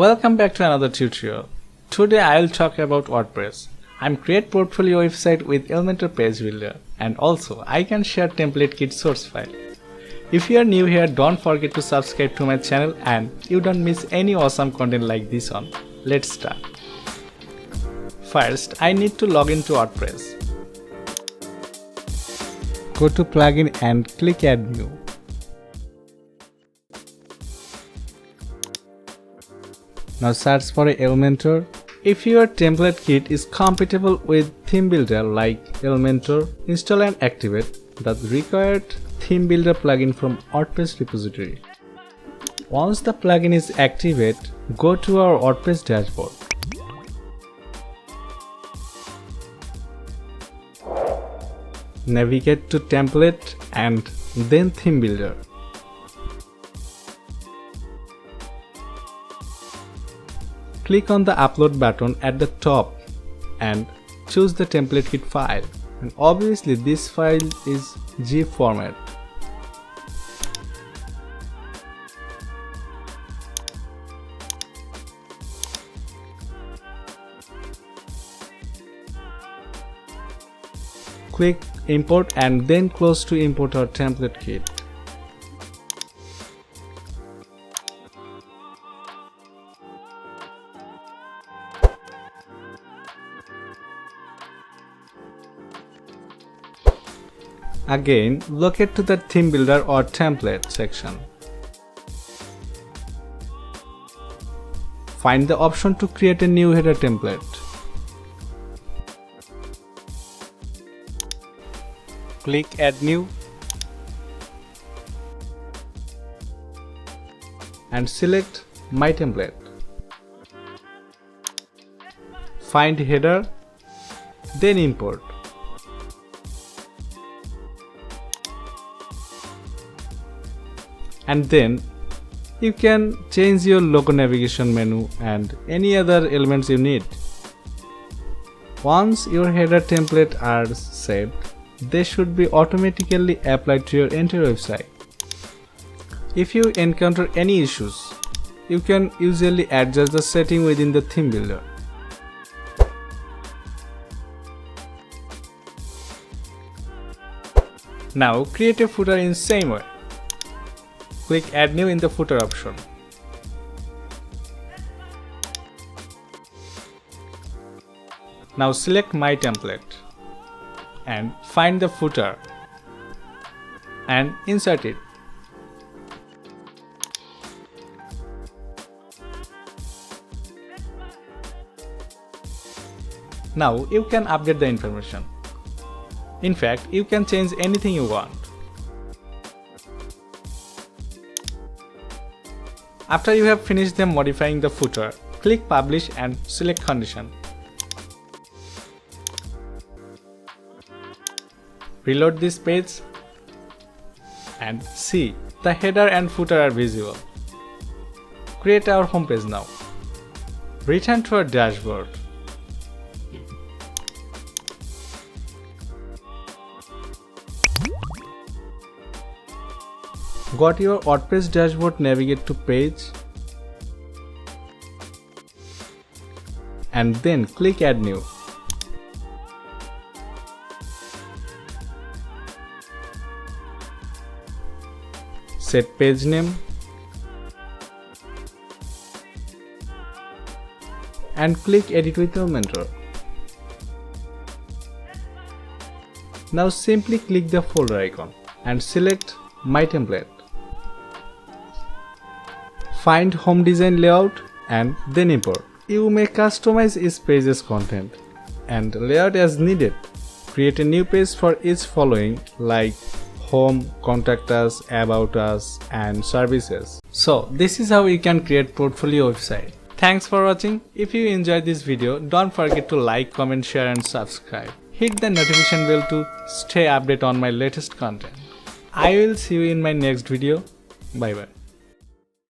Welcome back to another tutorial. Today I will talk about WordPress. I'm create portfolio website with Elementor page builder, and also I can share template kit source file. If you are new here, don't forget to subscribe to my channel and you don't miss any awesome content like this one. Let's start. First, I need to log into WordPress. Go to plugin and click add new. Now search for Elementor. If your template kit is compatible with theme builder like Elementor, install and activate the required theme builder plugin from WordPress repository. Once the plugin is activated, go to our WordPress dashboard. Navigate to template and then theme builder. Click on the upload button at the top and choose the template kit file, and obviously this file is GIF format. Click import and then close to import our template kit. Again, locate to the theme builder or template section. Find the option to create a new header template. Click add new and select my template. Find header, then import. And then you can change your logo navigation menu and any other elements you need. Once your header template are saved, they should be automatically applied to your entire website. If you encounter any issues, you can usually adjust the setting within the theme builder. Now create a footer in same way. Click add new in the footer option. Now select my template and find the footer and insert it. Now you can update the information. In fact, you can change anything you want. After you have finished them modifying the footer, click publish and select condition. Reload this page and see the header and footer are visible. Create our homepage now. Return to our dashboard. Got your WordPress dashboard, navigate to page and then click add new. Set page name and click edit with Elementor. Now simply click the folder icon and select my template. Find home design layout and then import. You may customize each page's content and layout as needed. Create a new page for each following like home, contact us, about us and services. So this is how you can create portfolio website. Thanks for watching. If you enjoyed this video, don't forget to like, comment, share and subscribe. Hit the notification bell to stay updated on my latest content. I will see you in my next video. Bye bye.